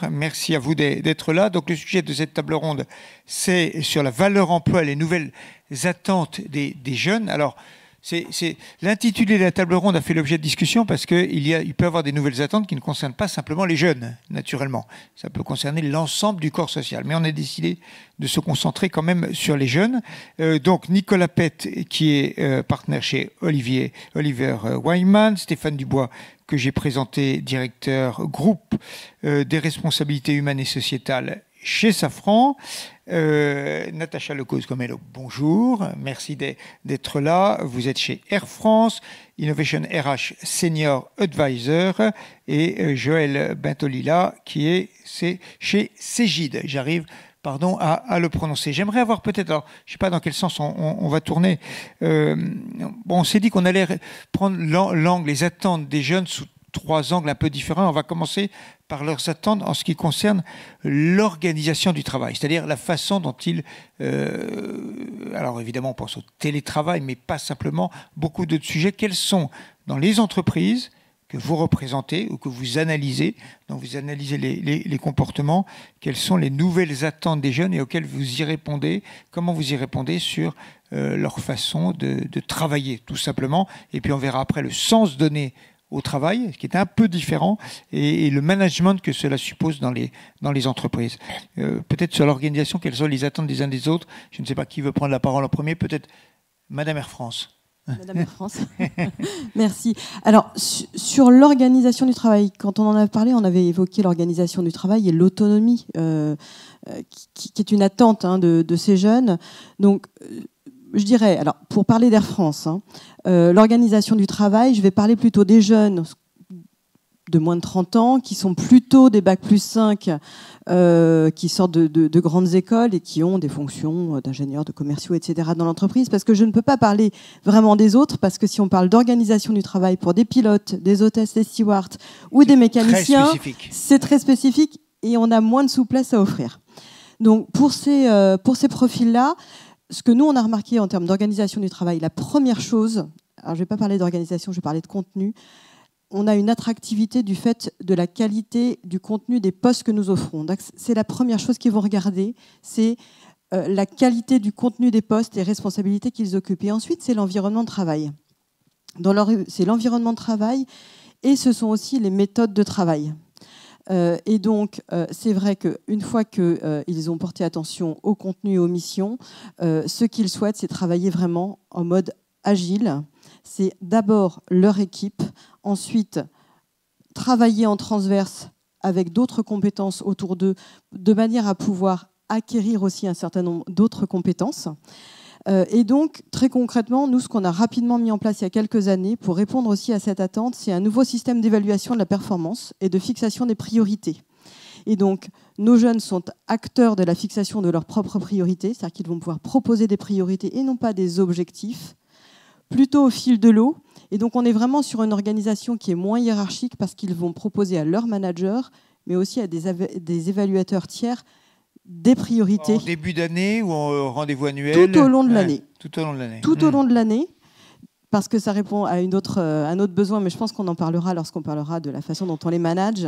merci à vous d'être là. Donc le sujet de cette table ronde, c'est sur la valeur emploi et les nouvelles attentes des jeunes. Alors, l'intitulé de la table ronde a fait l'objet de discussions parce qu'il peut y avoir des nouvelles attentes qui ne concernent pas simplement les jeunes, naturellement. Ça peut concerner l'ensemble du corps social. Mais on a décidé de se concentrer quand même sur les jeunes. Donc Nicolas Pett, qui est partenaire chez Oliver Wyman, Stéphane Dubois, que j'ai présenté, directeur groupe des responsabilités humaines et sociétales chez Safran. Natacha Lecause-Comello, bonjour, merci d'être là. Vous êtes chez Air France, Innovation RH Senior Advisor, et Joël Bentolila, qui est chez Cégide. J'arrive, pardon, à le prononcer. J'aimerais avoir peut-être, alors je ne sais pas dans quel sens on va tourner. On s'est dit qu'on allait prendre l'angle, les attentes des jeunes sous 3 angles un peu différents. On va commencer par leurs attentes en ce qui concerne l'organisation du travail, c'est-à-dire la façon dont ils... alors évidemment, on pense au télétravail, mais pas simplement, beaucoup d'autres sujets. Quels sont, dans les entreprises que vous représentez ou que vous analysez, dont vous analysez les comportements, quelles sont les nouvelles attentes des jeunes et auxquelles vous y répondez, comment vous y répondez sur leur façon de travailler, tout simplement. Et puis on verra après le sens donné au travail, ce qui est un peu différent, et le management que cela suppose dans les entreprises. Peut-être sur l'organisation, quelles sont les attentes des uns des autres. Je ne sais pas qui veut prendre la parole en premier, peut-être Madame Air France. Madame Air France. Merci. Alors, sur l'organisation du travail, quand on en a parlé, on avait évoqué l'organisation du travail et l'autonomie, qui est une attente de ces jeunes. Donc, je dirais, alors pour parler d'Air France, l'organisation du travail, je vais parler plutôt des jeunes de moins de 30 ans, qui sont plutôt des Bac+5, qui sortent de grandes écoles et qui ont des fonctions d'ingénieurs, de commerciaux, etc. dans l'entreprise, parce que je ne peux pas parler vraiment des autres, parce que si on parle d'organisation du travail pour des pilotes, des hôtesses, des stewards ou des mécaniciens, c'est très spécifique et on a moins de souplesse à offrir. Donc pour ces profils-là, ce que nous, on a remarqué en termes d'organisation du travail, la première chose, alors je ne vais pas parler d'organisation, je vais parler de contenu, on a une attractivité du fait de la qualité du contenu des postes que nous offrons. Donc, c'est la première chose qu'ils vont regarder, c'est la qualité du contenu des postes et responsabilités qu'ils occupent. Et ensuite, c'est l'environnement de travail. C'est l'environnement de travail et ce sont aussi les méthodes de travail. Et donc, c'est vrai qu'une fois qu'ils ont porté attention au contenu et aux missions, ce qu'ils souhaitent, c'est travailler vraiment en mode agile. C'est d'abord leur équipe, ensuite travailler en transverse avec d'autres compétences autour d'eux, de manière à pouvoir acquérir aussi un certain nombre d'autres compétences. Et donc, très concrètement, nous, ce qu'on a rapidement mis en place il y a quelques années pour répondre aussi à cette attente, c'est un nouveau système d'évaluation de la performance et de fixation des priorités. Et donc, nos jeunes sont acteurs de la fixation de leurs propres priorités, c'est-à-dire qu'ils vont pouvoir proposer des priorités et non pas des objectifs, plutôt au fil de l'eau. Et donc, on est vraiment sur une organisation qui est moins hiérarchique parce qu'ils vont proposer à leurs managers, mais aussi à des évaluateurs tiers, des priorités. En début d'année ou en rendez-vous annuel? Tout au long de l'année. Tout au long de l'année. Tout au long de l'année, parce que ça répond à un autre besoin, mais je pense qu'on en parlera lorsqu'on parlera de la façon dont on les manage,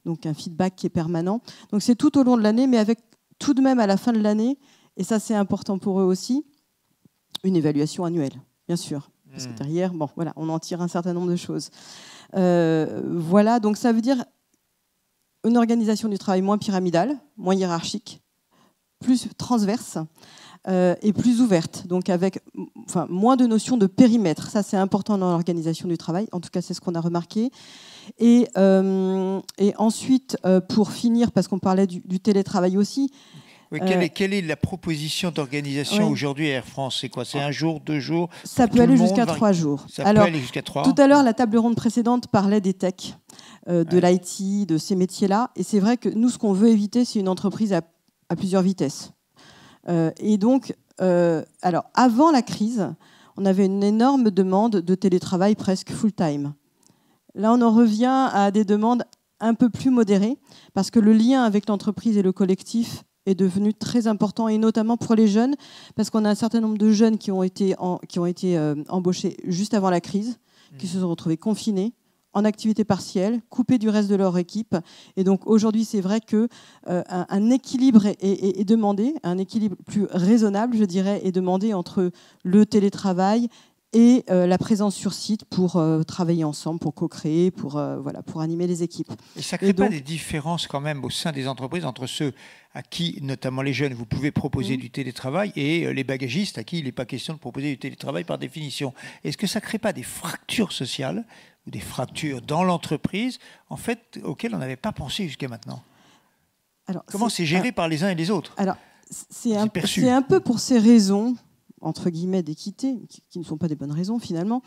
donc un feedback qui est permanent. Donc c'est tout au long de l'année, mais avec tout de même à la fin de l'année, et ça c'est important pour eux aussi, une évaluation annuelle, bien sûr. Parce que derrière, bon, voilà, on en tire un certain nombre de choses. Voilà, donc ça veut dire une organisation du travail moins pyramidale, moins hiérarchique, plus transverse et plus ouverte, donc avec moins de notions de périmètre. Ça, c'est important dans l'organisation du travail. En tout cas, c'est ce qu'on a remarqué. Et ensuite, pour finir, parce qu'on parlait du télétravail aussi... Oui, quelle est la proposition d'organisation aujourd'hui à Air France? C'est quoi? C'est 1 jour, 2 jours? Ça peut aller jusqu'à 3 jours. Ça peut aller jusqu'à 3. Tout à l'heure, la table ronde précédente parlait des techs, de l'IT, de ces métiers-là. Et c'est vrai que nous, ce qu'on veut éviter, c'est une entreprise à plusieurs vitesses. Et donc, alors, avant la crise, on avait une énorme demande de télétravail presque full-time. Là, on en revient à des demandes un peu plus modérées, parce que le lien avec l'entreprise et le collectif est devenu très important, et notamment pour les jeunes, parce qu'on a un certain nombre de jeunes qui ont été embauchés juste avant la crise, qui se sont retrouvés confinés, en activité partielle, coupés du reste de leur équipe. Et donc aujourd'hui, c'est vrai que un équilibre est demandé, un équilibre plus raisonnable, je dirais, est demandé entre le télétravail et la présence sur site pour travailler ensemble, pour co-créer, voilà, pour animer les équipes. Et ça ne crée pas des différences quand même au sein des entreprises entre ceux à qui, notamment les jeunes, vous pouvez proposer du télétravail et les bagagistes à qui il n'est pas question de proposer du télétravail par définition. Est-ce que ça ne crée pas des fractures sociales ou des fractures dans l'entreprise, en fait, auxquelles on n'avait pas pensé jusqu'à maintenant? Alors, comment c'est géré par les uns et les autres? Alors, c'est un peu pour ces raisons entre guillemets d'équité, qui ne sont pas des bonnes raisons finalement,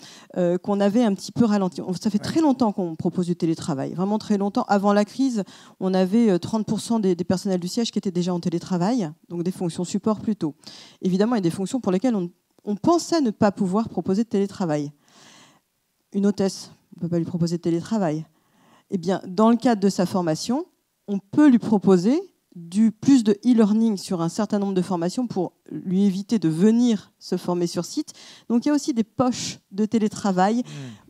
qu'on avait un petit peu ralenti. Ça fait très longtemps qu'on propose du télétravail, vraiment très longtemps. Avant la crise, on avait 30% des personnels du siège qui étaient déjà en télétravail, donc des fonctions support plutôt. Évidemment, il y a des fonctions pour lesquelles on pensait ne pas pouvoir proposer de télétravail. Une hôtesse, on ne peut pas lui proposer de télétravail. Eh bien, dans le cadre de sa formation, on peut lui proposer plus de e-learning sur un certain nombre de formations pour lui éviter de venir se former sur site. Donc il y a aussi des poches de télétravail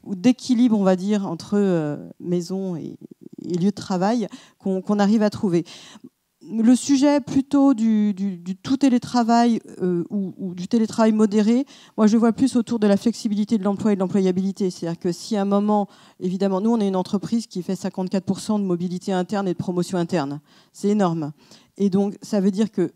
ou d'équilibre, on va dire, entre maison et lieu de travail qu'on arrive à trouver. Le sujet plutôt du tout télétravail ou du télétravail modéré, moi je vois plus autour de la flexibilité de l'emploi et de l'employabilité. C'est-à-dire que si à un moment, évidemment, nous on est une entreprise qui fait 54% de mobilité interne et de promotion interne, c'est énorme. Et donc ça veut dire que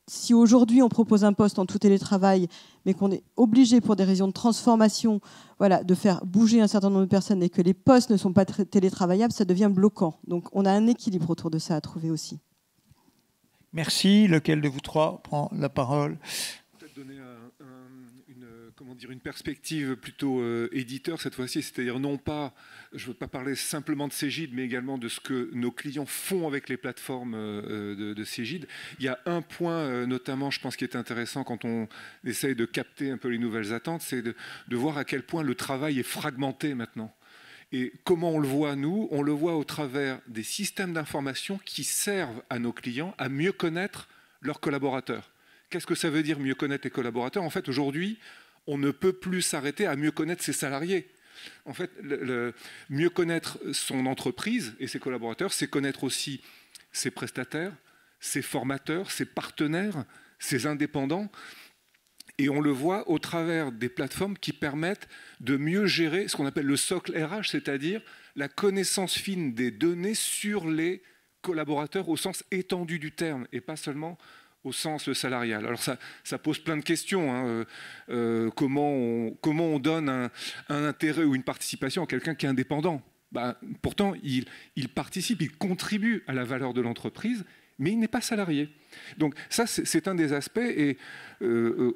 si aujourd'hui on propose un poste en tout télétravail, mais qu'on est obligé pour des raisons de transformation, voilà, de faire bouger un certain nombre de personnes et que les postes ne sont pas télétravaillables, ça devient bloquant. Donc on a un équilibre autour de ça à trouver aussi. Merci. Lequel de vous trois prend la parole? Peut-être donner une perspective plutôt éditeur cette fois-ci, c'est-à-dire non pas, je ne veux pas parler simplement de Cegid, mais également de ce que nos clients font avec les plateformes de Cegid. Il y a un point notamment, je pense, qui est intéressant quand on essaye de capter un peu les nouvelles attentes, c'est de voir à quel point le travail est fragmenté maintenant. Et comment on le voit, nous? On le voit au travers des systèmes d'information qui servent à nos clients à mieux connaître leurs collaborateurs. Qu'est-ce que ça veut dire mieux connaître les collaborateurs? En fait, aujourd'hui, on ne peut plus s'arrêter à mieux connaître ses salariés. En fait, mieux connaître son entreprise et ses collaborateurs, c'est connaître aussi ses prestataires, ses formateurs, ses partenaires, ses indépendants. Et on le voit au travers des plateformes qui permettent de mieux gérer ce qu'on appelle le socle RH, c'est-à-dire la connaissance fine des données sur les collaborateurs au sens étendu du terme et pas seulement au sens salarial. Alors ça pose plein de questions. Hein. Comment on donne un intérêt ou une participation à quelqu'un qui est indépendant? Pourtant, il participe, il contribue à la valeur de l'entreprise, mais il n'est pas salarié. Donc ça, c'est un des aspects. Et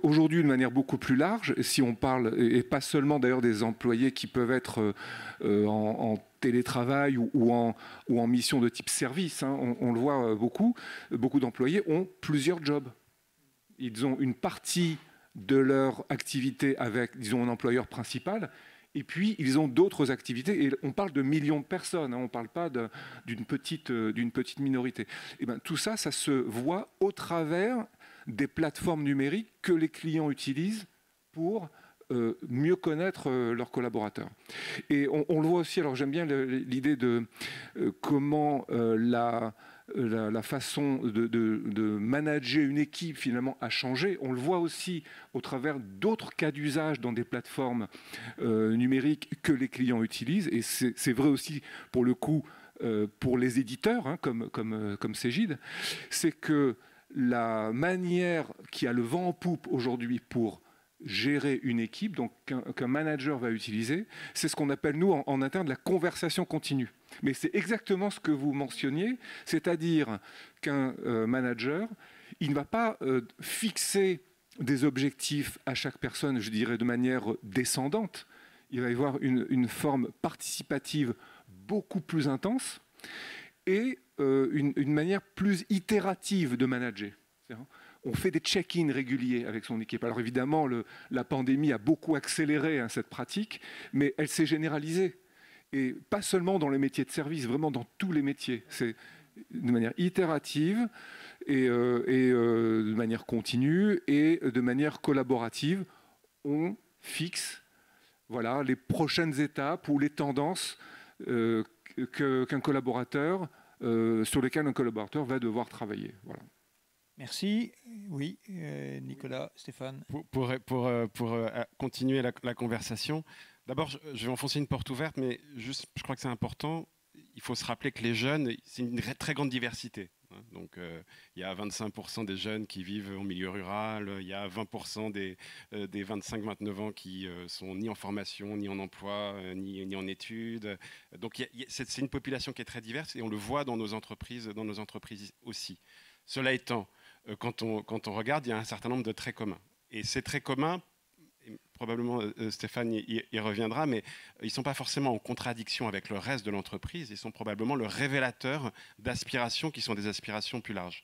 aujourd'hui, de manière beaucoup plus large, si on parle, et pas seulement d'ailleurs des employés qui peuvent être en télétravail ou en mission de type service, hein, on le voit beaucoup d'employés ont plusieurs jobs. Ils ont une partie de leur activité avec, disons, un employeur principal, et puis ils ont d'autres activités, et on parle de millions de personnes, hein, on ne parle pas d'une petite minorité. Et bien, tout ça, ça se voit au travers des plateformes numériques que les clients utilisent pour mieux connaître leurs collaborateurs. Et on le voit aussi, alors j'aime bien l'idée de comment la façon de manager une équipe finalement a changé. On le voit aussi au travers d'autres cas d'usage dans des plateformes numériques que les clients utilisent. Et c'est vrai aussi pour le coup pour les éditeurs, hein, comme Cegid, c'est que la manière qui a le vent en poupe aujourd'hui pour gérer une équipe, donc qu'un manager va utiliser, c'est ce qu'on appelle, nous, en interne, la conversation continue. Mais c'est exactement ce que vous mentionniez, c'est-à-dire qu'un manager, il ne va pas fixer des objectifs à chaque personne, je dirais, de manière descendante. Il va y avoir une forme participative beaucoup plus intense et une manière plus itérative de manager. On fait des check-in réguliers avec son équipe. Alors évidemment, la pandémie a beaucoup accéléré cette pratique, mais elle s'est généralisée. Et pas seulement dans les métiers de service, vraiment dans tous les métiers. C'est de manière itérative et de manière continue et de manière collaborative. On fixe les prochaines étapes ou les tendances qu'un collaborateur, sur lesquels un collaborateur va devoir travailler. Voilà. Merci. Oui, Nicolas, Stéphane. Pour continuer la conversation, d'abord, je vais enfoncer une porte ouverte, mais juste, je crois que c'est important. Il faut se rappeler que les jeunes, c'est une très grande diversité. Donc, il y a 25% des jeunes qui vivent en milieu rural, il y a 20% des 25-29 ans qui sont ni en formation, ni en emploi, ni en études. Donc, c'est une population qui est très diverse et on le voit dans nos entreprises aussi. Cela étant, quand on regarde, il y a un certain nombre de traits communs. Et ces traits communs, probablement Stéphane y reviendra, mais ils ne sont pas forcément en contradiction avec le reste de l'entreprise, ils sont probablement le révélateur d'aspirations qui sont des aspirations plus larges.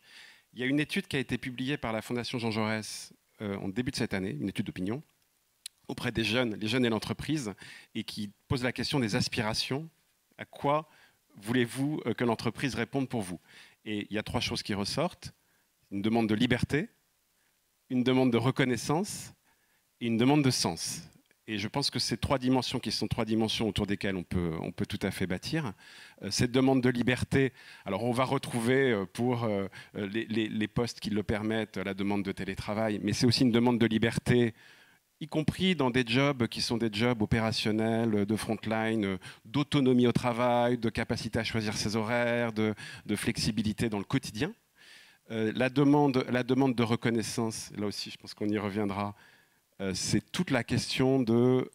Il y a une étude qui a été publiée par la Fondation Jean Jaurès en début de cette année, une étude d'opinion, auprès des jeunes, les jeunes et l'entreprise, et qui pose la question des aspirations. À quoi voulez-vous que l'entreprise réponde pour vous? Et il y a 3 choses qui ressortent. Une demande de liberté, une demande de reconnaissance et une demande de sens. Et je pense que ces 3 dimensions, qui sont 3 dimensions autour desquelles on peut tout à fait bâtir, cette demande de liberté, alors on va retrouver pour les postes qui le permettent la demande de télétravail, mais c'est aussi une demande de liberté, y compris dans des jobs qui sont des jobs opérationnels, de frontline, d'autonomie au travail, de capacité à choisir ses horaires, de flexibilité dans le quotidien. La demande de reconnaissance, là aussi je pense qu'on y reviendra, c'est toute la question de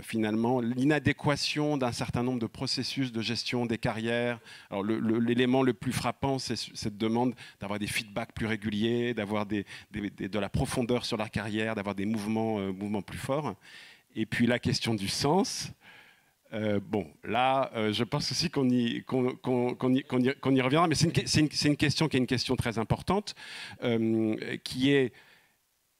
finalement l'inadéquation d'un certain nombre de processus de gestion des carrières. Alors l'élément le plus frappant, c'est cette demande d'avoir des feedbacks plus réguliers, d'avoir de la profondeur sur la carrière, d'avoir des mouvements plus forts. Et puis la question du sens. Bon, là, je pense aussi qu'on y reviendra, mais c'est une question qui est une question très importante, qui est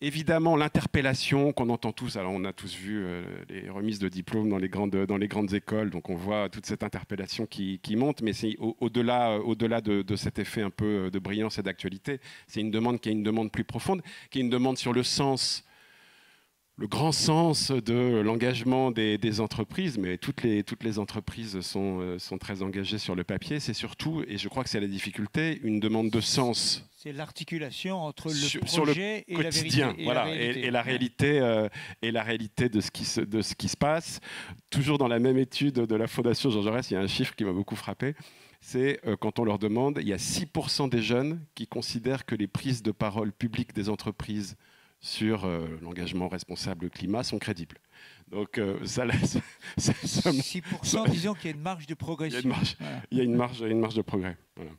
évidemment l'interpellation qu'on entend tous. Alors on a tous vu les remises de diplômes dans les grandes écoles, donc on voit toute cette interpellation qui monte, mais c'est au-delà de cet effet un peu de brillance et d'actualité, c'est une demande qui est une demande plus profonde, qui est une demande sur le sens, le grand sens de l'engagement des entreprises, mais toutes les entreprises sont très engagées sur le papier. C'est surtout, et je crois que c'est la difficulté, une demande de sens. C'est l'articulation entre le sur le projet et quotidien, la vérité. Voilà, et la réalité de ce qui se passe. Toujours dans la même étude de la Fondation Jean Jaurès, il y a un chiffre qui m'a beaucoup frappé. C'est quand on leur demande, il y a 6% des jeunes qui considèrent que les prises de parole publiques des entreprises sur l'engagement responsable climat sont crédibles. Donc ça laisse... 6%, disons qu'il y a une marge de progression. Il y a une marge de progrès. Voilà.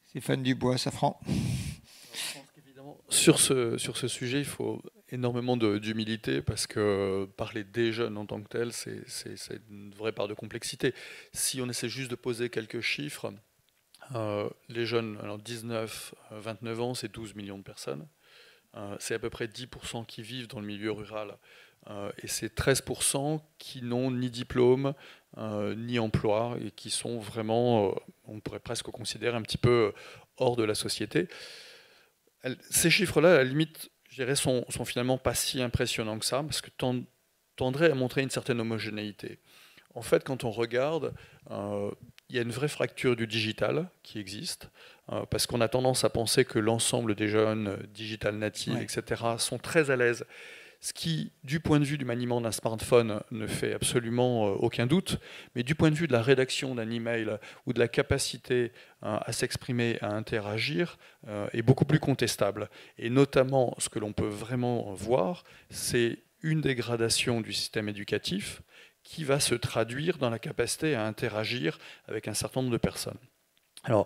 Stéphane Dubois, Safran. Je pense qu'évidemment, sur ce sujet, il faut énormément d'humilité parce que parler des jeunes en tant que tel, c'est une vraie part de complexité. Si on essaie juste de poser quelques chiffres, les jeunes, alors 19-29 ans, c'est 12 millions de personnes. C'est à peu près 10% qui vivent dans le milieu rural et c'est 13% qui n'ont ni diplôme ni emploi et qui sont vraiment, on pourrait presque considérer un petit peu hors de la société. Ces chiffres-là, à la limite, je dirais, sont finalement pas si impressionnants que ça parce que tendraient à montrer une certaine homogénéité. En fait, quand on regarde, il y a une vraie fracture du digital qui existe, parce qu'on a tendance à penser que l'ensemble des jeunes digital natives, etc., sont très à l'aise. Ce qui, du point de vue du maniement d'un smartphone, ne fait absolument aucun doute, mais du point de vue de la rédaction d'un email ou de la capacité à s'exprimer, à interagir, est beaucoup plus contestable. Et notamment, ce que l'on peut vraiment voir, c'est une dégradation du système éducatif qui va se traduire dans la capacité à interagir avec un certain nombre de personnes. Alors,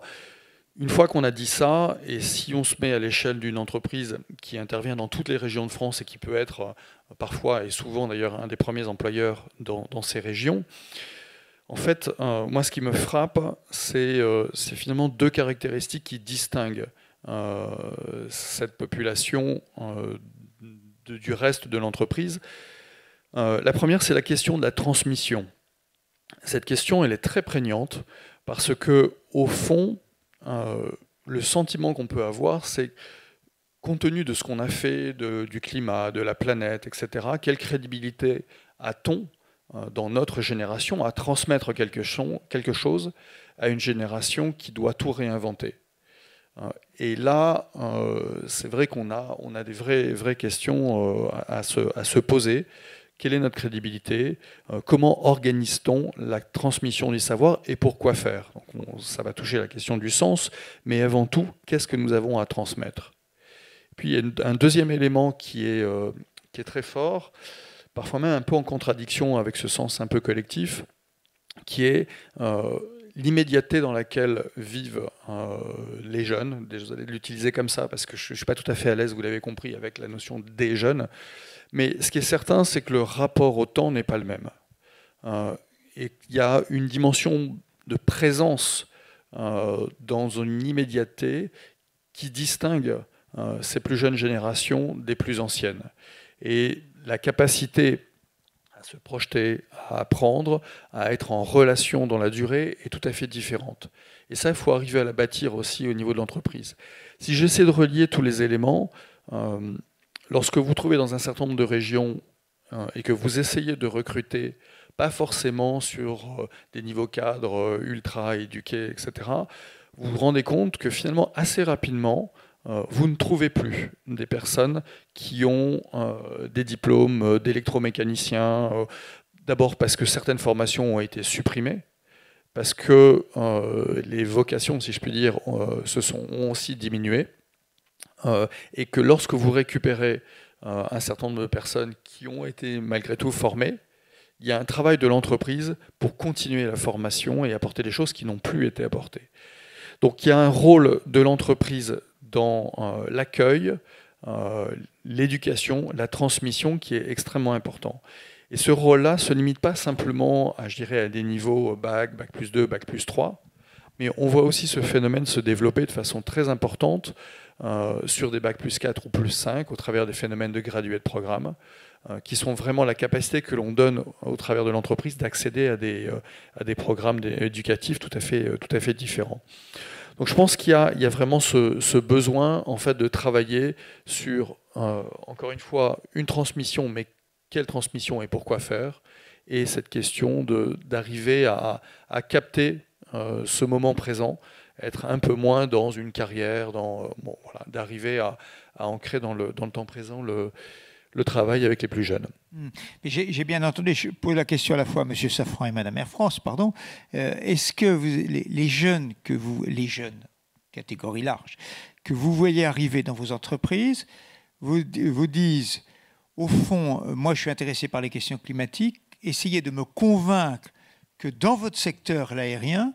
une fois qu'on a dit ça, et si on se met à l'échelle d'une entreprise qui intervient dans toutes les régions de France et qui peut être parfois et souvent d'ailleurs un des premiers employeurs dans ces régions, en fait, moi ce qui me frappe, c'est finalement 2 caractéristiques qui distinguent cette population du reste de l'entreprise. La première, c'est la question de la transmission. Cette question, elle est très prégnante parce que, au fond, le sentiment qu'on peut avoir, c'est, compte tenu de ce qu'on a fait, du climat, de la planète, etc., quelle crédibilité a-t-on dans notre génération à transmettre quelque chose à une génération qui doit tout réinventer. Et là, c'est vrai qu'on a des vraies questions à se poser. Quelle est notre crédibilité? Comment organise-t-on la transmission du savoir et pourquoi faire? Donc, ça va toucher la question du sens, mais avant tout, qu'est-ce que nous avons à transmettre? Puis il y a un deuxième élément qui est très fort, parfois même un peu en contradiction avec ce sens un peu collectif, qui est l'immédiateté dans laquelle vivent les jeunes. Vous allez l'utiliser comme ça parce que je ne suis pas tout à fait à l'aise, vous l'avez compris, avec la notion des jeunes. Mais ce qui est certain, c'est que le rapport au temps n'est pas le même. Et il y a une dimension de présence dans une immédiateté qui distingue ces plus jeunes générations des plus anciennes. Et la capacité à se projeter, à apprendre, à être en relation dans la durée est tout à fait différente. Et ça, il faut arriver à la bâtir aussi au niveau de l'entreprise. Si j'essaie de relier tous les éléments, lorsque vous trouvez dans un certain nombre de régions et que vous essayez de recruter, pas forcément sur des niveaux cadres ultra éduqués, etc., vous vous rendez compte que finalement, assez rapidement, vous ne trouvez plus des personnes qui ont des diplômes d'électromécaniciens, d'abord parce que certaines formations ont été supprimées, parce que les vocations, si je puis dire, ont aussi diminué, et que lorsque vous récupérez un certain nombre de personnes qui ont été malgré tout formées, il y a un travail de l'entreprise pour continuer la formation et apporter des choses qui n'ont plus été apportées. Donc il y a un rôle de l'entreprise dans l'accueil, l'éducation, la transmission qui est extrêmement important. Et ce rôle-là ne se limite pas simplement à, je dirais, à des niveaux bac, bac plus 2, bac plus 3, mais on voit aussi ce phénomène se développer de façon très importante sur des bac plus 4 ou plus 5 au travers des phénomènes de gradués de programme, qui sont vraiment la capacité que l'on donne au travers de l'entreprise d'accéder à des programmes éducatifs tout à fait différents. Donc je pense qu'il y a vraiment ce besoin en fait, de travailler sur, encore une fois, une transmission, mais quelle transmission et pourquoi faire, et cette question d'arriver à capter ce moment présent, être un peu moins dans une carrière, d'arriver à ancrer dans le temps présent le travail avec les plus jeunes. Mais j'ai bien entendu, je pose la question à la fois à M. Safran et Mme Air France, pardon. Est-ce que les jeunes, catégorie large, que vous voyez arriver dans vos entreprises, vous disent, au fond, moi je suis intéressé par les questions climatiques, essayez de me convaincre que dans votre secteur, l'aérien,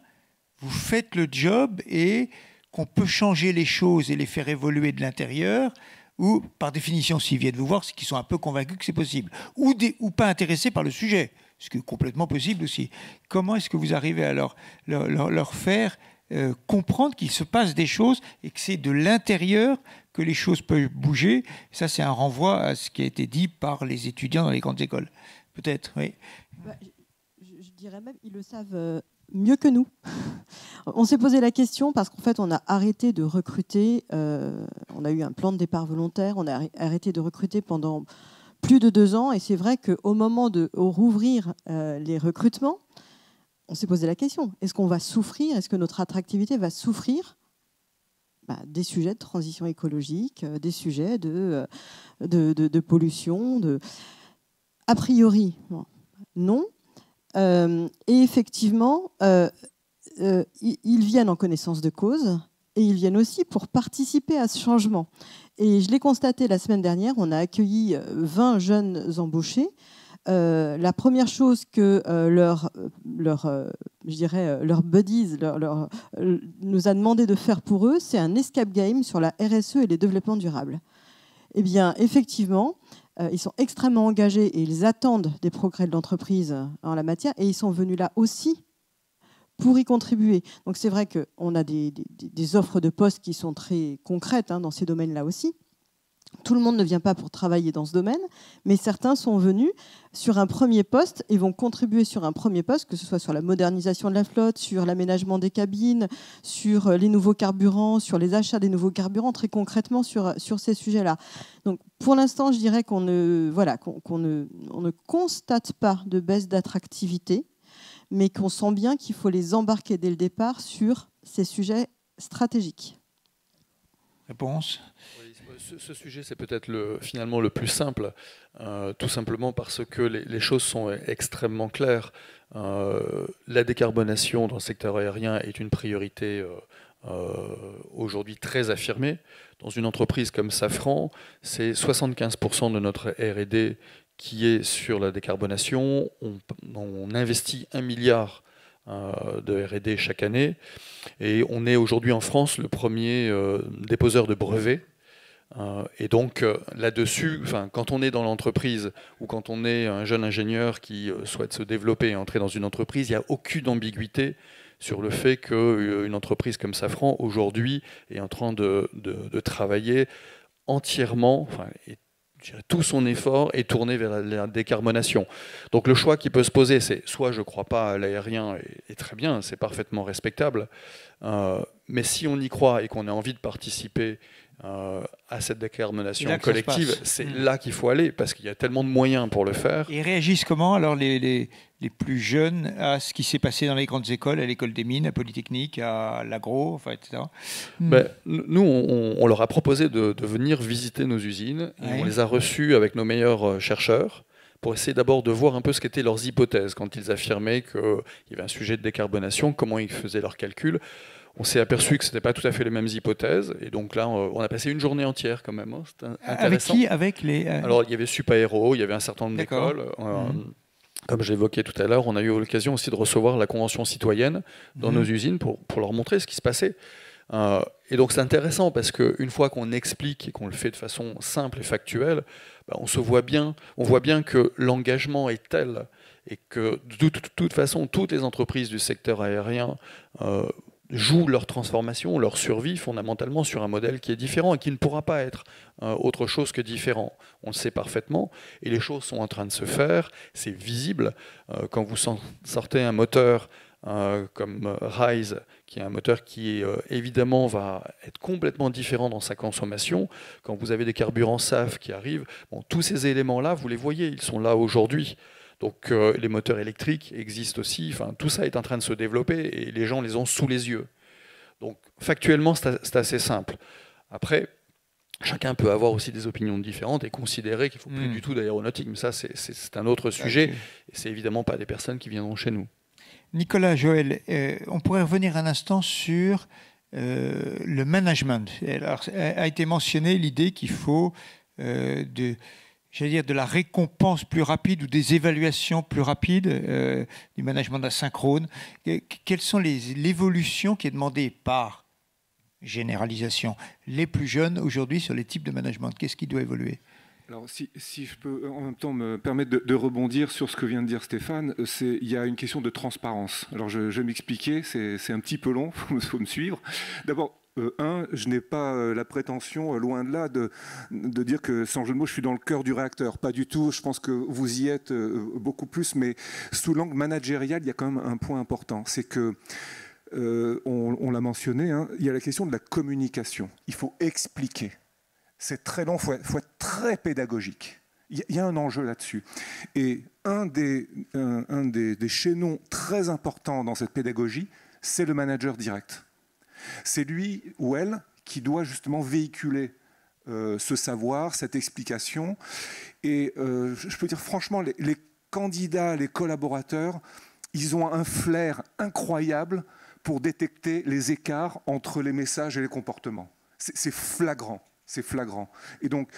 vous faites le job et qu'on peut changer les choses et les faire évoluer de l'intérieur, ou par définition, s'ils viennent vous voir, c'est qu'ils sont un peu convaincus que c'est possible, ou pas intéressés par le sujet, ce qui est complètement possible aussi. Comment est-ce que vous arrivez à leur faire comprendre qu'il se passe des choses et que c'est de l'intérieur que les choses peuvent bouger? Ça, c'est un renvoi à ce qui a été dit par les étudiants dans les grandes écoles. Peut-être, oui. Je dirais même, ils le savent mieux que nous. On s'est posé la question parce qu'en fait, on a arrêté de recruter. On a eu un plan de départ volontaire. On a arrêté de recruter pendant plus de 2 ans. Et c'est vrai qu'au moment de rouvrir les recrutements, on s'est posé la question. Est-ce qu'on va souffrir? Est-ce que notre attractivité va souffrir des sujets de transition écologique, des sujets de pollution A priori, non. Et effectivement, ils viennent en connaissance de cause et ils viennent aussi pour participer à ce changement. Et je l'ai constaté la semaine dernière, on a accueilli 20 jeunes embauchés. La première chose que leurs buddies nous a demandé de faire pour eux, c'est un escape game sur la RSE et les développements durables. Eh bien, effectivement, ils sont extrêmement engagés et ils attendent des progrès de l'entreprise en la matière et ils sont venus là aussi pour y contribuer. Donc c'est vrai qu'on a des offres de postes qui sont très concrètes dans ces domaines-là aussi. Tout le monde ne vient pas pour travailler dans ce domaine, mais certains sont venus sur un premier poste et vont contribuer sur un premier poste, que ce soit sur la modernisation de la flotte, sur l'aménagement des cabines, sur les nouveaux carburants, sur les achats des nouveaux carburants, très concrètement sur ces sujets-là. Donc, pour l'instant, je dirais qu'on ne constate pas de baisse d'attractivité, mais qu'on sent bien qu'il faut les embarquer dès le départ sur ces sujets stratégiques. Réponse ? Ce sujet, c'est peut-être finalement le plus simple, tout simplement parce que les choses sont extrêmement claires. La décarbonation dans le secteur aérien est une priorité aujourd'hui très affirmée. Dans une entreprise comme Safran, c'est 75% de notre R&D qui est sur la décarbonation. On investit 1 milliard de R&D chaque année, et on est aujourd'hui en France le premier déposeur de brevets. Et donc là-dessus, quand on est dans l'entreprise ou quand on est un jeune ingénieur qui souhaite se développer et entrer dans une entreprise, il n'y a aucune ambiguïté sur le fait qu'une entreprise comme Safran aujourd'hui est en train de travailler entièrement, tout son effort est tourné vers la décarbonation. Donc le choix qui peut se poser, c'est soit je ne crois pas à l'aérien, et très bien, c'est parfaitement respectable, mais si on y croit et qu'on a envie de participer à cette décarbonation collective, c'est là qu'il faut aller, parce qu'il y a tellement de moyens pour le faire. Et réagissent comment alors les plus jeunes à ce qui s'est passé dans les grandes écoles, à l'école des mines, à Polytechnique, à l'agro, etc. Nous, on leur a proposé de venir visiter nos usines, et on les a reçus avec nos meilleurs chercheurs pour essayer d'abord de voir un peu ce qu'étaient leurs hypothèses quand ils affirmaient qu'il y avait un sujet de décarbonation, comment ils faisaient leurs calculs. On s'est aperçu que ce n'était pas tout à fait les mêmes hypothèses. Et donc là, on a passé une journée entière quand même. C'était intéressant. Avec qui ? Alors, il y avait Supaéro, il y avait un certain nombre d'écoles. Comme je l'évoquais tout à l'heure, on a eu l'occasion aussi de recevoir la Convention citoyenne dans nos usines pour leur montrer ce qui se passait. Et donc, c'est intéressant parce qu'une fois qu'on explique et qu'on le fait de façon simple et factuelle, on voit bien que l'engagement est tel et que de toute façon, toutes les entreprises du secteur aérien jouent leur transformation, leur survie fondamentalement sur un modèle qui est différent et qui ne pourra pas être autre chose que différent. On le sait parfaitement et les choses sont en train de se faire, c'est visible. Quand vous sortez un moteur comme Rise, qui est un moteur qui évidemment va être complètement différent dans sa consommation, quand vous avez des carburants SAF qui arrivent, tous ces éléments-là, vous les voyez, ils sont là aujourd'hui. Donc les moteurs électriques existent aussi, tout ça est en train de se développer et les gens les ont sous les yeux. Donc factuellement, c'est assez simple. Après, chacun peut avoir aussi des opinions différentes et considérer qu'il ne faut plus du tout d'aéronautique, mais ça c'est un autre sujet, et c'est évidemment pas des personnes qui viendront chez nous. Nicolas, Joël, on pourrait revenir un instant sur le management. Alors, a été mentionné l'idée qu'il faut de la récompense plus rapide ou des évaluations plus rapides, du management asynchrone. Quelles sont l'évolution qui est demandée par généralisation les plus jeunes aujourd'hui sur les types de management? Qu'est-ce qui doit évoluer? Alors, si je peux en même temps me permettre de rebondir sur ce que vient de dire Stéphane, il y a une question de transparence. Alors, je vais m'expliquer, c'est un petit peu long, il faut me suivre. D'abord, je n'ai pas la prétention, loin de là, de dire que, sans jeu de mots, je suis dans le cœur du réacteur. Pas du tout, je pense que vous y êtes beaucoup plus, mais sous l'angle managérial, il y a quand même un point important. C'est que, on l'a mentionné, il y a la question de la communication. Il faut expliquer. C'est très long, il faut être très pédagogique. Il y a un enjeu là-dessus. Et un des chaînons très importants dans cette pédagogie, c'est le manager direct. C'est lui ou elle qui doit justement véhiculer ce savoir, cette explication. Et je peux dire franchement, les candidats, les collaborateurs, ils ont un flair incroyable pour détecter les écarts entre les messages et les comportements. C'est flagrant. C'est flagrant. Et donc,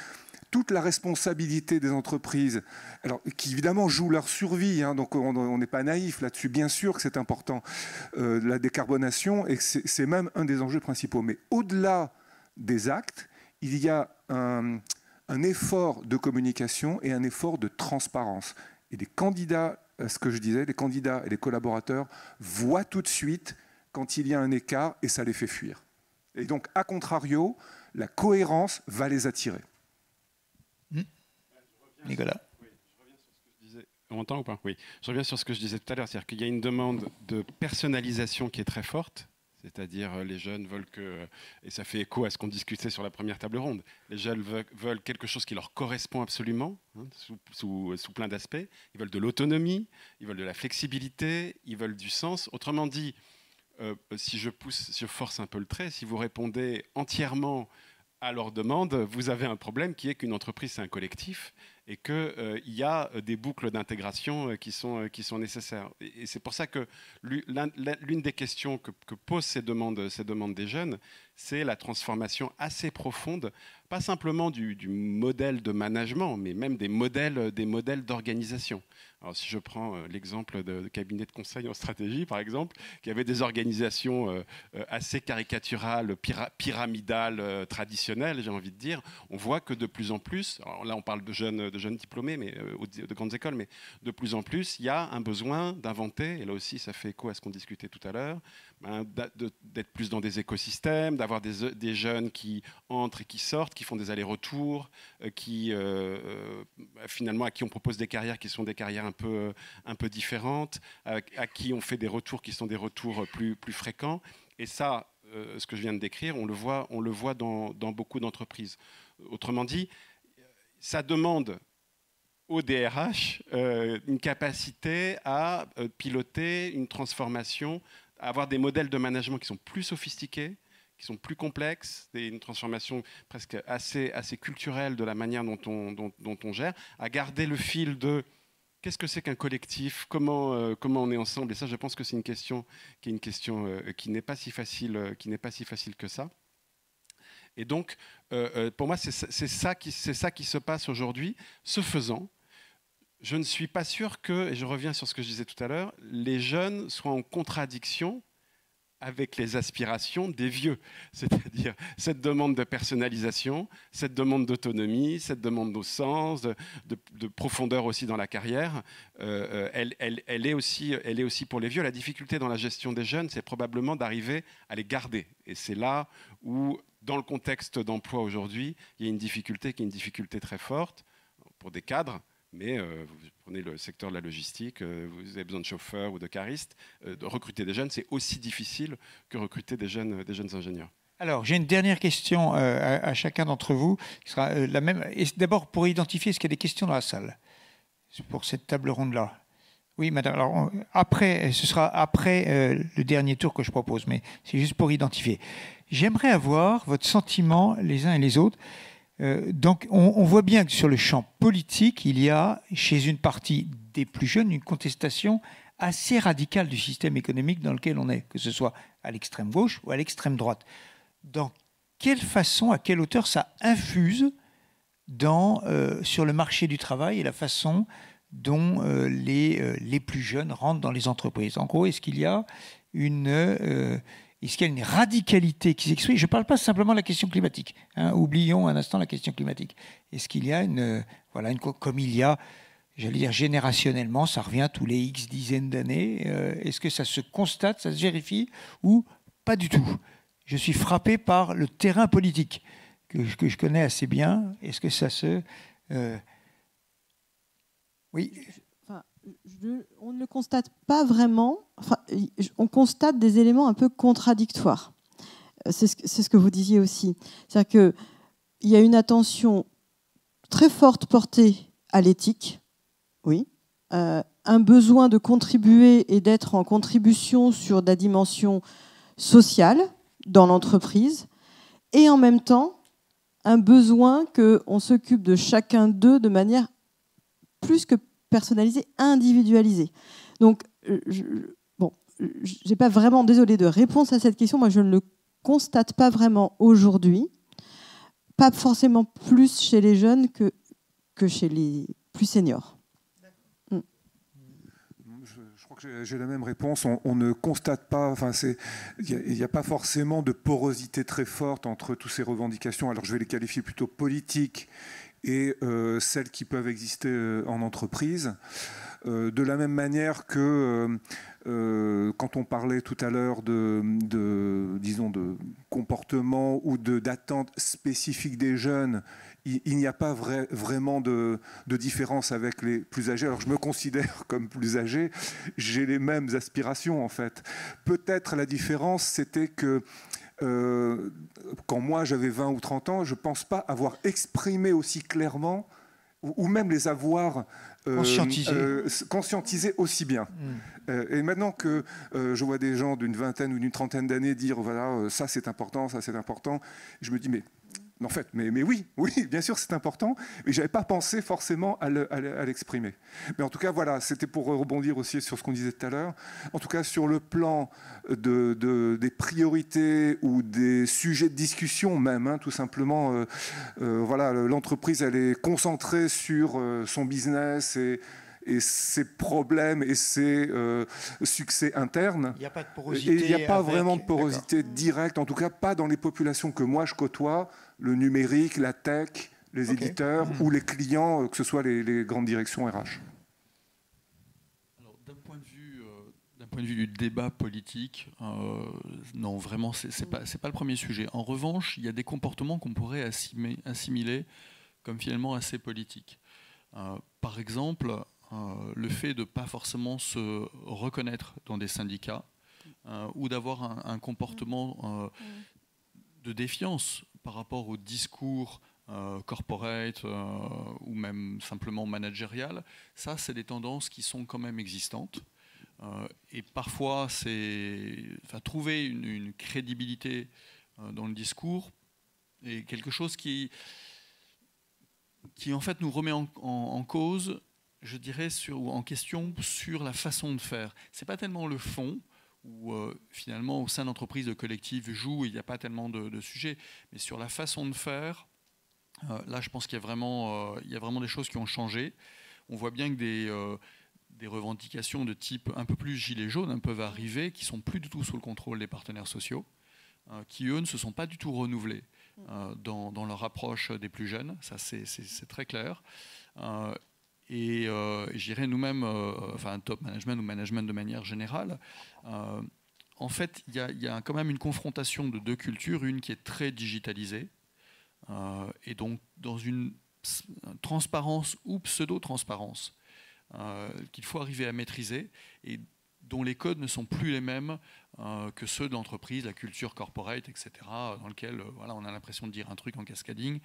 toute la responsabilité des entreprises, alors, qui évidemment jouent leur survie, donc on n'est pas naïf là-dessus, bien sûr que c'est important, la décarbonation, et c'est même un des enjeux principaux. Mais au-delà des actes, il y a un effort de communication et un effort de transparence. Et les candidats, ce que je disais, les candidats et les collaborateurs voient tout de suite quand il y a un écart, et ça les fait fuir. Et donc, à contrario, la cohérence va les attirer. Nicolas. On m'entend ou pas? Oui. Je reviens sur ce que je disais tout à l'heure, c'est-à-dire qu'il y a une demande de personnalisation qui est très forte, c'est-à-dire les jeunes veulent que, et ça fait écho à ce qu'on discutait sur la première table ronde, les jeunes veulent quelque chose qui leur correspond absolument, hein, sous plein d'aspects. Ils veulent de l'autonomie, ils veulent de la flexibilité, ils veulent du sens. Autrement dit, si je force un peu le trait, si vous répondez entièrement à leur demande, vous avez un problème qui est qu'une entreprise, c'est un collectif et qu'il y a des boucles d'intégration qui sont nécessaires. Et c'est pour ça que l'une des questions que posent ces demandes des jeunes, c'est la transformation assez profonde, pas simplement du modèle de management, mais même des modèles d'organisation. Alors, si je prends l'exemple de cabinet de conseil en stratégie, par exemple, qui avait des organisations assez caricaturales, pyramidales, traditionnelles, j'ai envie de dire, on voit que de plus en plus, alors là on parle de jeunes diplômés, mais de grandes écoles, mais de plus en plus, il y a un besoin d'inventer, et là aussi ça fait écho à ce qu'on discutait tout à l'heure, d'être plus dans des écosystèmes, d'avoir des jeunes qui entrent et qui sortent, qui font des allers-retours, finalement à qui on propose des carrières qui sont des carrières un peu différentes, à qui on fait des retours qui sont des retours plus fréquents. Et ça, ce que je viens de décrire, on le voit dans beaucoup d'entreprises. Autrement dit, ça demande au DRH une capacité à piloter une transformation, à avoir des modèles de management qui sont plus sophistiqués, qui sont plus complexes, une transformation presque assez culturelle de la manière dont on gère, à garder le fil de qu'est-ce que c'est qu'un collectif, comment on est ensemble. Et ça, je pense que c'est une question qui n'est pas si facile que ça. Et donc, pour moi, c'est ça qui se passe aujourd'hui. Ce faisant, je ne suis pas sûr que, et je reviens sur ce que je disais tout à l'heure, les jeunes soient en contradiction avec les aspirations des vieux. C'est-à-dire cette demande de personnalisation, cette demande d'autonomie, cette demande de sens, de profondeur aussi dans la carrière, elle est aussi pour les vieux. La difficulté dans la gestion des jeunes, c'est probablement d'arriver à les garder. Et c'est là où, dans le contexte d'emploi aujourd'hui, il y a une difficulté qui est une difficulté très forte pour des cadres. Mais vous prenez le secteur de la logistique, vous avez besoin de chauffeurs ou de caristes. De recruter des jeunes, c'est aussi difficile que recruter des jeunes ingénieurs. Alors, j'ai une dernière question à chacun d'entre vous, qui sera la même. D'abord, pour identifier, est-ce qu'il y a des questions dans la salle pour cette table ronde-là? Oui, madame. Alors, ce sera après le dernier tour que je propose, mais c'est juste pour identifier. J'aimerais avoir votre sentiment, les uns et les autres. Donc, on voit bien que sur le champ politique, il y a, chez une partie des plus jeunes, une contestation assez radicale du système économique dans lequel on est, que ce soit à l'extrême gauche ou à l'extrême droite. Dans quelle façon, à quelle hauteur ça infuse sur le marché du travail et la façon dont les plus jeunes rentrent dans les entreprises? En gros, est-ce qu'il y a une radicalité qui s'exprime? Je ne parle pas simplement de la question climatique. Oublions un instant la question climatique. Est-ce qu'il y a comme il y a, j'allais dire générationnellement, ça revient tous les X dizaines d'années, est-ce que ça se constate, ça se vérifie ou pas du tout? Je suis frappé par le terrain politique que je connais assez bien. Est-ce que ça se... Oui. On ne le constate pas vraiment. Enfin, on constate des éléments un peu contradictoires. C'est ce que vous disiez aussi. C'est-à-dire qu'il y a une attention très forte portée à l'éthique, oui, un besoin de contribuer et d'être en contribution sur la dimension sociale dans l'entreprise, et en même temps, un besoin qu'on s'occupe de chacun d'eux de manière plus que personnalisée, individualisée. Donc, j'ai pas vraiment, désolée, de réponse à cette question. Moi, je ne le constate pas vraiment aujourd'hui. Pas forcément plus chez les jeunes que chez les plus seniors. Je crois que j'ai la même réponse. On ne constate pas, il n'y a pas forcément de porosité très forte entre toutes ces revendications. Alors, je vais les qualifier plutôt politiques et celles qui peuvent exister en entreprise. De la même manière que quand on parlait tout à l'heure disons, de comportement ou d'attente spécifique des jeunes, il n'y a pas vraiment de différence avec les plus âgés. Alors je me considère comme plus âgé, j'ai les mêmes aspirations en fait. Peut-être la différence, c'était que quand moi j'avais 20 ou 30 ans, je ne pense pas avoir exprimé aussi clairement ou même les avoir conscientisés aussi bien. Et maintenant que je vois des gens d'une vingtaine ou d'une trentaine d'années dire voilà, ça c'est important, je me dis en fait, mais oui, bien sûr c'est important, mais je n'avais pas pensé forcément à l'exprimer. Mais en tout cas, voilà, c'était pour rebondir aussi sur ce qu'on disait tout à l'heure. En tout cas, sur le plan des priorités ou des sujets de discussion même, hein, tout simplement, voilà, l'entreprise, elle est concentrée sur son business et ses problèmes et ses succès internes. Il n'y a pas de porosité. Et il n'y a pas vraiment de porosité directe, en tout cas pas dans les populations que moi je côtoie, le numérique, la tech, les éditeurs ou les clients, que ce soit les grandes directions RH. Alors, d'un point de vue du débat politique, non, vraiment, c'est pas le premier sujet. En revanche, il y a des comportements qu'on pourrait assimiler comme finalement assez politiques. Par exemple, le fait de ne pas forcément se reconnaître dans des syndicats ou d'avoir un comportement de défiance par rapport au discours corporate ou même simplement managérial, ça, c'est des tendances qui sont quand même existantes. Et parfois, trouver une crédibilité dans le discours est quelque chose qui en fait nous remet en cause, je dirais, ou en question sur la façon de faire. C'est pas tellement le fond, où finalement au sein d'entreprises, de collectifs jouent, il n'y a pas tellement de sujets, mais sur la façon de faire, là je pense qu'il y a vraiment des choses qui ont changé. On voit bien que des revendications de type un peu plus gilet jaune peuvent arriver, qui sont plus du tout sous le contrôle des partenaires sociaux, qui eux ne se sont pas du tout renouvelés dans leur approche des plus jeunes, ça c'est très clair. Et je dirais nous-mêmes, top management ou management de manière générale, en fait, il y a quand même une confrontation de deux cultures, une qui est très digitalisée, et donc dans une transparence ou pseudo-transparence qu'il faut arriver à maîtriser, et dont les codes ne sont plus les mêmes que ceux de l'entreprise, la culture corporate, etc., dans lequel on a l'impression de dire un truc en cascading.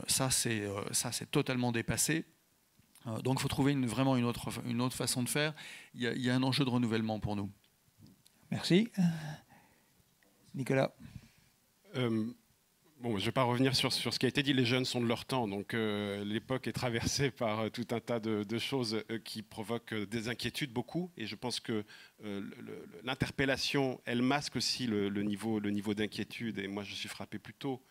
Ça, c'est totalement dépassé. Donc il faut trouver vraiment une autre façon de faire. Il y a un enjeu de renouvellement pour nous. Merci. Nicolas. Bon, je ne vais pas revenir sur ce qui a été dit, les jeunes sont de leur temps, donc l'époque est traversée par tout un tas de choses qui provoquent des inquiétudes beaucoup, et je pense que l'interpellation, elle masque aussi le niveau d'inquiétude, et moi je suis frappé plutôt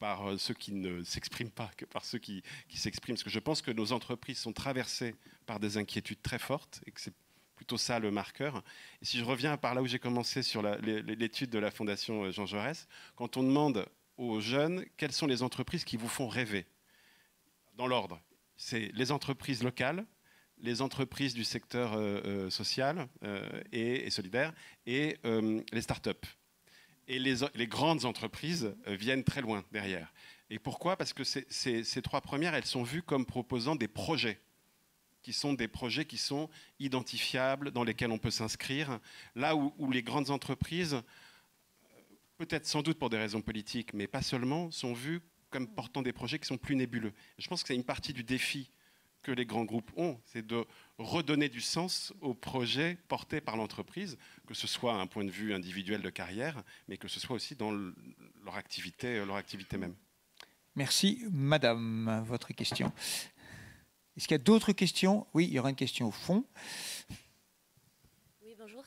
par ceux qui ne s'expriment pas que par ceux qui s'expriment, parce que je pense que nos entreprises sont traversées par des inquiétudes très fortes, et que c'est plutôt ça le marqueur. Et si je reviens par là où j'ai commencé sur l'étude de la Fondation Jean Jaurès, quand on demande aux jeunes quelles sont les entreprises qui vous font rêver, dans l'ordre, c'est les entreprises locales, les entreprises du secteur social et solidaire, et les start-up. Et les grandes entreprises viennent très loin derrière. Et pourquoi ? Parce que ces trois premières, elles sont vues comme proposant des projets qui sont identifiables, dans lesquels on peut s'inscrire. Là où les grandes entreprises, peut-être sans doute pour des raisons politiques, mais pas seulement, sont vues comme portant des projets qui sont plus nébuleux. Je pense que c'est une partie du défi que les grands groupes ont, c'est de redonner du sens aux projets portés par l'entreprise, que ce soit à un point de vue individuel de carrière, mais que ce soit aussi dans leur activité même. Merci. Madame, votre question. Est-ce qu'il y a d'autres questions ? Oui, il y aura une question au fond. Oui, bonjour.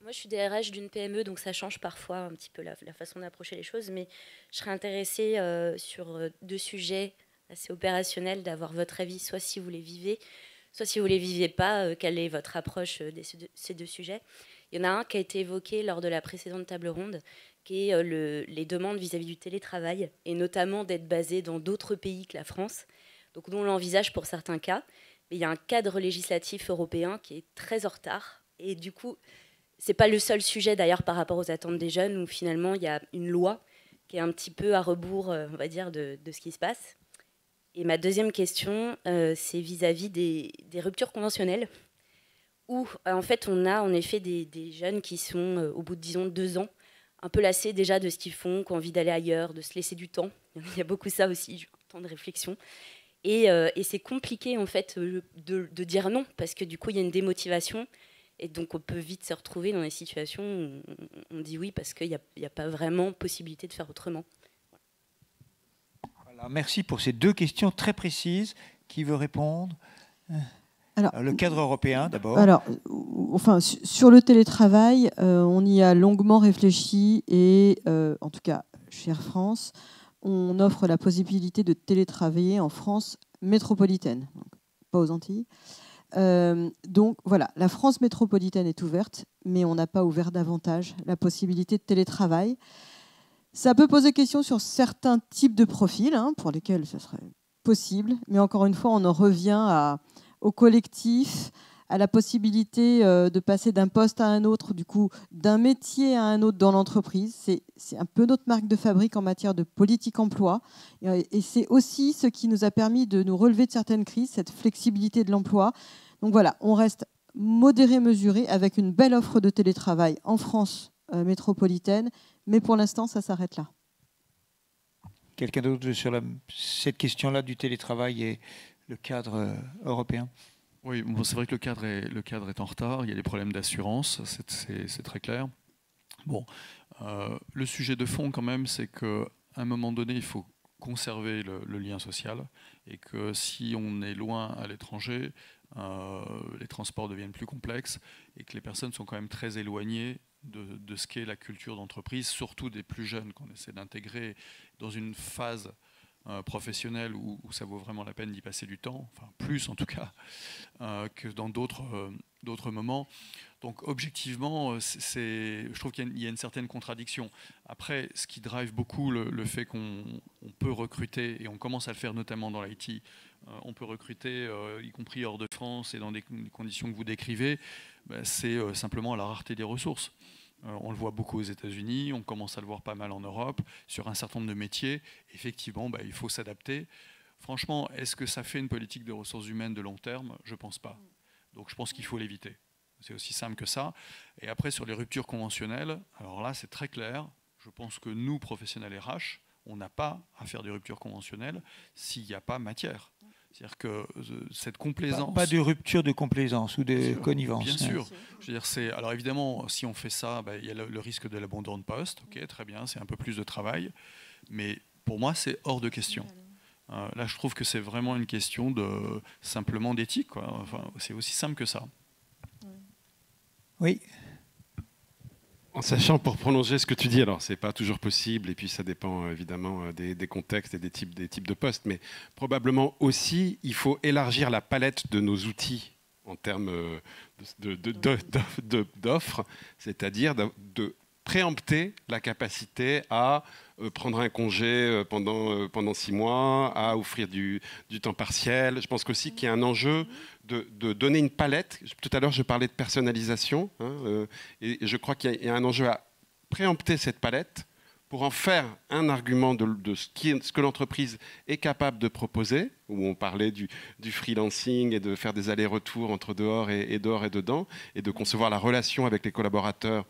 Moi, je suis DRH d'une PME, donc ça change parfois un petit peu la façon d'approcher les choses, mais je serais intéressée sur deux sujets assez opérationnels, d'avoir votre avis, soit si vous les vivez, soit si vous ne les vivez pas, quelle est votre approche de ces deux sujets. Il y en a un qui a été évoqué lors de la précédente table ronde, qui est les demandes vis-à-vis du télétravail, et notamment d'être basé dans d'autres pays que la France, donc nous on l'envisage pour certains cas, mais il y a un cadre législatif européen qui est très en retard. Et du coup, ce n'est pas le seul sujet d'ailleurs par rapport aux attentes des jeunes, où finalement il y a une loi qui est un petit peu à rebours, on va dire, de ce qui se passe. Et ma deuxième question, c'est vis-à-vis des ruptures conventionnelles, où en fait on a en effet des jeunes qui sont, au bout de, disons, 2 ans, un peu lassés déjà de ce qu'ils font, qui ont envie d'aller ailleurs, de se laisser du temps. Il y a beaucoup ça aussi, un temps de réflexion. Et c'est compliqué en fait de dire non, parce que du coup il y a une démotivation. Et donc on peut vite se retrouver dans des situations où on dit oui parce qu'il n'y a pas vraiment possibilité de faire autrement. Voilà, merci pour ces 2 questions très précises. Qui veut répondre ? Alors, le cadre européen d'abord. Alors, enfin, sur le télétravail, on y a longuement réfléchi et, en tout cas, chez Air France, on offre la possibilité de télétravailler en France métropolitaine, donc pas aux Antilles. Donc voilà, la France métropolitaine est ouverte, mais on n'a pas ouvert davantage la possibilité de télétravail. Ça peut poser question sur certains types de profils pour lesquels ce serait possible, mais encore une fois, on en revient au collectif, à la possibilité de passer d'un poste à un autre, du coup, d'un métier à un autre dans l'entreprise. C'est un peu notre marque de fabrique en matière de politique emploi. Et c'est aussi ce qui nous a permis de nous relever de certaines crises, cette flexibilité de l'emploi. Donc voilà, on reste modéré, mesuré, avec une belle offre de télétravail en France métropolitaine. Mais pour l'instant, ça s'arrête là. Quelqu'un d'autre sur cette question-là du télétravail et le cadre européen ? Oui, bon, c'est vrai que le cadre est en retard. Il y a des problèmes d'assurance, c'est très clair. Bon, le sujet de fond quand même, c'est qu'à un moment donné, il faut conserver le lien social et que si on est loin à l'étranger, les transports deviennent plus complexes et que les personnes sont quand même très éloignées de ce qu'est la culture d'entreprise, surtout des plus jeunes qu'on essaie d'intégrer dans une phase professionnelle où ça vaut vraiment la peine d'y passer du temps, enfin plus en tout cas, que dans d'autres moments. Donc objectivement, je trouve qu'il y a une certaine contradiction. Après, ce qui drive beaucoup le fait qu'on peut recruter, et on commence à le faire notamment dans l'IT, on peut recruter, y compris hors de France et dans des conditions que vous décrivez, c'est simplement la rareté des ressources. On le voit beaucoup aux États-Unis, on commence à le voir pas mal en Europe, sur un certain nombre de métiers. Effectivement, il faut s'adapter. Franchement, est-ce que ça fait une politique de ressources humaines de long terme ? Je ne pense pas. Donc je pense qu'il faut l'éviter. C'est aussi simple que ça. Et après, sur les ruptures conventionnelles, alors là, c'est très clair. Je pense que nous, professionnels RH, on n'a pas à faire des ruptures conventionnelles s'il n'y a pas matière. C'est-à-dire que cette complaisance... Pas de rupture de complaisance ou de connivence. Bien sûr. Je veux dire, alors évidemment, si on fait ça, il y a le risque de l'abandon de poste. Ok, très bien, c'est un peu plus de travail. Mais pour moi, c'est hors de question. Là, je trouve que c'est vraiment une question simplement d'éthique, quoi. Enfin, c'est aussi simple que ça. Oui. En sachant, pour prolonger ce que tu dis, alors c'est pas toujours possible, et puis ça dépend évidemment des contextes et des types de postes, mais probablement aussi, il faut élargir la palette de nos outils en termes d'offres, c'est-à-dire de préempter la capacité à prendre un congé pendant 6 mois, à offrir du temps partiel. Je pense aussi qu'il y a un enjeu de donner une palette. Tout à l'heure, je parlais de personnalisation, et je crois qu'il y a un enjeu à préempter cette palette pour en faire un argument de ce que l'entreprise est capable de proposer, où on parlait du freelancing et de faire des allers-retours entre dehors et dehors et dedans, et de concevoir la relation avec les collaborateurs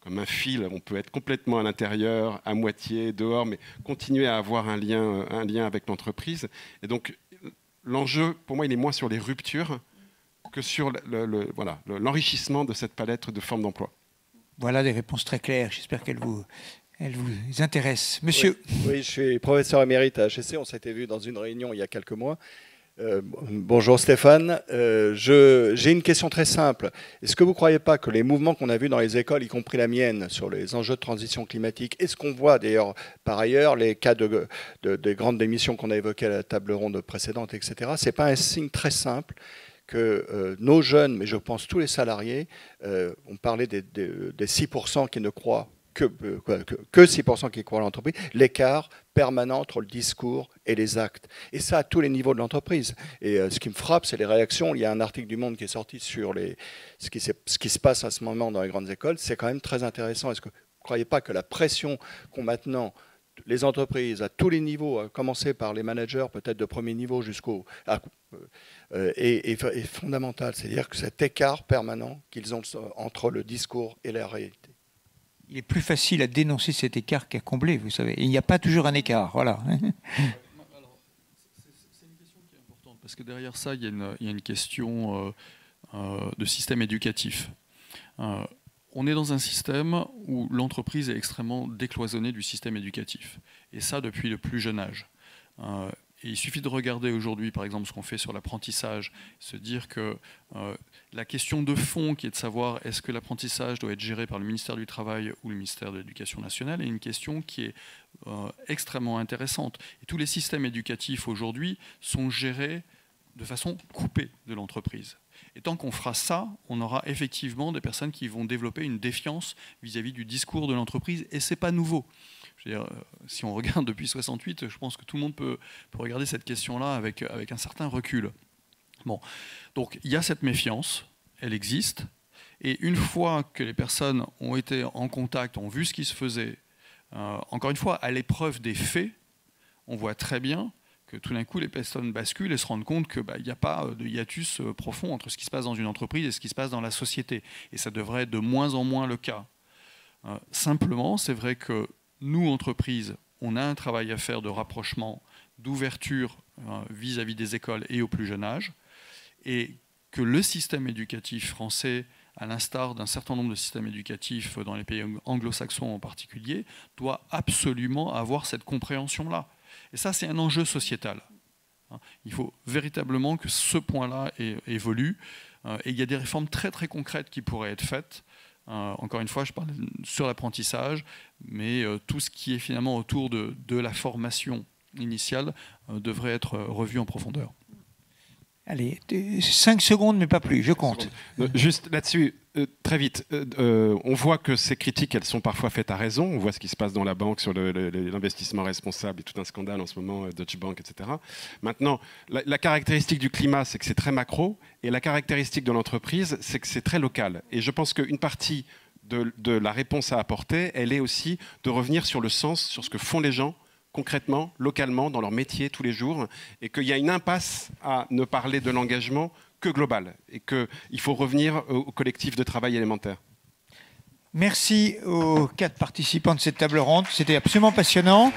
comme un fil. On peut être complètement à l'intérieur, à moitié, dehors, mais continuer à avoir un lien avec l'entreprise. Et donc, l'enjeu, pour moi, il est moins sur les ruptures que sur l'enrichissement de cette palette de formes d'emploi. Voilà des réponses très claires. J'espère qu'elles vous intéressent. Monsieur. Oui, je suis professeur émérite à HEC. On s'était vu dans une réunion il y a quelques mois. Bonjour Stéphane. J'ai une question très simple. Est-ce que vous ne croyez pas que les mouvements qu'on a vus dans les écoles, y compris la mienne, sur les enjeux de transition climatique, et ce qu'on voit d'ailleurs par ailleurs, les cas des grandes démissions qu'on a évoquées à la table ronde précédente, etc., ce n'est pas un signe très simple que nos jeunes, mais je pense tous les salariés, on parlait des 6% qui ne croient que 6% qui croient à l'entreprise, l'écart permanent entre le discours et les actes. Et ça, à tous les niveaux de l'entreprise. Et ce qui me frappe, c'est les réactions. Il y a un article du Monde qui est sorti sur ce qui se passe à ce moment dans les grandes écoles. C'est quand même très intéressant. Est-ce que vous ne croyez pas que la pression qu'ont maintenant les entreprises à tous les niveaux, à commencer par les managers, peut-être de premier niveau jusqu'au... est fondamentale. C'est-à-dire que cet écart permanent qu'ils ont entre le discours et la réalité. Il est plus facile à dénoncer cet écart qu'à combler, vous savez. Il n'y a pas toujours un écart, voilà. C'est une question qui est importante, parce que derrière ça, il y a une question de système éducatif. On est dans un système où l'entreprise est extrêmement décloisonnée du système éducatif. Et ça, depuis le plus jeune âge. Et il suffit de regarder aujourd'hui, par exemple, ce qu'on fait sur l'apprentissage, se dire que la question de fond qui est de savoir est-ce que l'apprentissage doit être géré par le ministère du Travail ou le ministère de l'Éducation nationale est une question qui est extrêmement intéressante. Et tous les systèmes éducatifs aujourd'hui sont gérés de façon coupée de l'entreprise. Et tant qu'on fera ça, on aura effectivement des personnes qui vont développer une défiance vis-à-vis du discours de l'entreprise, et ce n'est pas nouveau. Je veux dire, si on regarde depuis 68, je pense que tout le monde peut regarder cette question-là avec un certain recul. Bon. Donc il y a cette méfiance, elle existe, et une fois que les personnes ont été en contact, ont vu ce qui se faisait, encore une fois, à l'épreuve des faits, on voit très bien que tout d'un coup, les personnes basculent et se rendent compte qu'il n'y a pas de hiatus profond entre ce qui se passe dans une entreprise et ce qui se passe dans la société. Et ça devrait être de moins en moins le cas. Simplement, c'est vrai que nous, entreprises, on a un travail à faire de rapprochement, d'ouverture vis-à-vis des écoles et au plus jeune âge, et que le système éducatif français, à l'instar d'un certain nombre de systèmes éducatifs dans les pays anglo-saxons en particulier, doit absolument avoir cette compréhension-là. Et ça, c'est un enjeu sociétal. Il faut véritablement que ce point-là évolue. Et il y a des réformes très très concrètes qui pourraient être faites. Encore une fois, je parle sur l'apprentissage, mais tout ce qui est finalement autour de la formation initiale devrait être revu en profondeur. Allez, 5 secondes, mais pas plus, je compte. Juste là-dessus, très vite, on voit que ces critiques, elles sont parfois faites à raison. On voit ce qui se passe dans la banque sur l'investissement responsable et tout un scandale en ce moment, Deutsche Bank, etc. Maintenant, la caractéristique du climat, c'est que c'est très macro, et la caractéristique de l'entreprise, c'est que c'est très local. Et je pense qu'une partie de la réponse à apporter, elle est aussi de revenir sur le sens, sur ce que font les gens, concrètement, localement, dans leur métier tous les jours, et qu'il y a une impasse à ne parler de l'engagement que global, et qu'il faut revenir au collectif de travail élémentaire. Merci aux 4 participants de cette table ronde, c'était absolument passionnant.